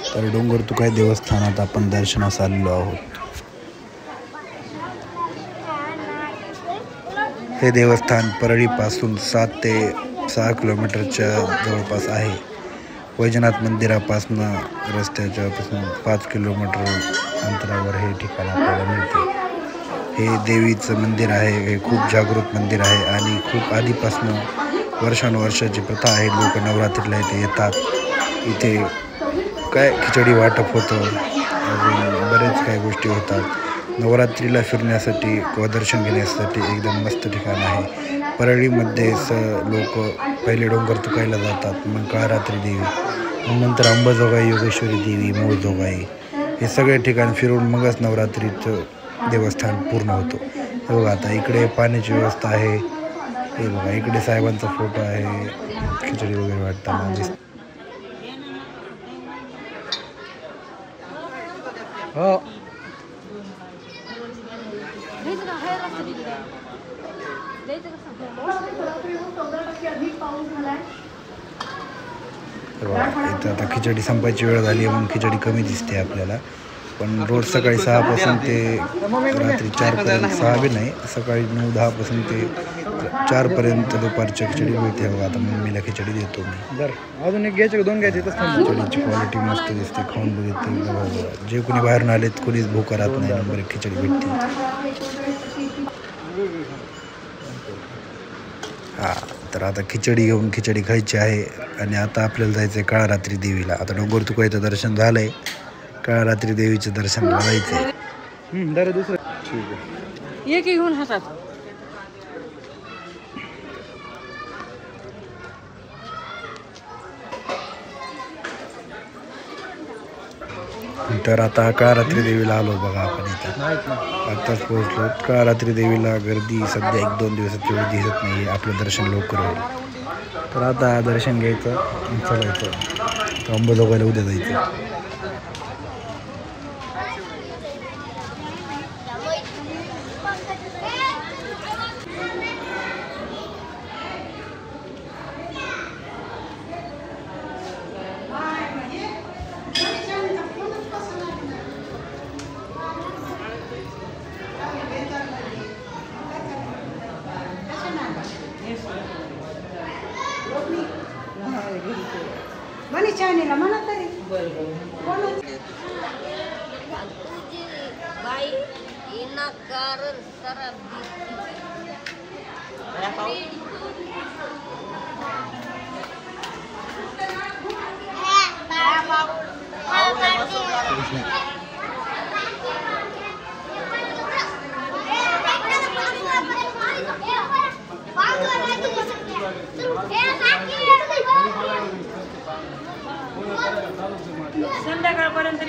तर डोंगर तुकाई देवस्थानात आपण दर्शनास आलेलो आहोत। हे देवस्थान परळीपासून 7 ते 6 किलोमीटरच्या जवळपास आहे। वैजनाथ मंदिरापासून रस्त्याच्या 5 किलोमीटर अंतरावर हे ठिकाण आपल्याला मिळते। हे देवीचं मंदिर आहे। हे खूप जागृत मंदिर आहे आणि खूप आधीपासून वर्षानुवर्षाची प्रथा आहे। लोक नवरात्रीला इथे येतात। इथे काय खिचडी वाटप होतं, अजून बरेच काही गोष्टी होतात। नवरात्रीला फिरण्यासाठी किंवा दर्शन घेण्यासाठी एकदम मस्त ठिकाण आहे। परळीमध्ये लोक पहिले डोंगर तुकाईला जातात, मग काळरात्री देवी, मग नंतर अंबाजोगाई, योगेश्वरी देवी, मूळजोगाई हे सगळे ठिकाण फिरून मगच नवरात्रीचं देवस्थान पूर्ण होतो। हे बघा आता इकडे पाण्याची व्यवस्था आहे। हे बघा इकडे साहेबांचा फोटो आहे, खिचडी वगैरे वाटताना दिसत। हो इथं आता खिचडी संपायची वेळ झाली आहे म्हणून खिचडी कमी दिसते आपल्याला, पण रोज सकाळी 6 पासून ते रात्री 4 पर्यंत, 6 बी नाही, सकाळी 9-10 पासून ते 4 पर्यंत दुपारची खिचडी मिळते। बघा आता मम्मीला खिचडी देतो मी। अजून एक घ्यायचे, 2 घ्यायचे। खिचडीची क्वालिटी मस्त दिसते, खाऊन बघितली। जे कोणी बाहेरून आलेत कोणीच भूक राहत नाही, नंबर 1 खिचडी भेटते। तर आता खिचडी घेऊन खिचडी खायची आहे आणि आता आपल्याला जायचं आहे काळरात्री देवीला। आता डोंगर तुकाईचं दर्शन झालंय, काळरात्री देवीचं दर्शन जायचं आहे। दुसरं ठीक आहे, एक घेऊन हातात। तर आता काळरात्री देवीला आलो बघा आपण। इथं आत्ताच पोहोचलो। काळरात्री देवीला गर्दी सध्या 1-2 दिवसात एवढी दिसत नाही, आपलं दर्शन लवकर होईल। तर आता दर्शन घ्यायचं, चलायचं अंबाजोगाईला, उद्या जायचं। मनी चानीला म्हणा तरी बाई इना कारण सरब संध्याकाळपर्यंत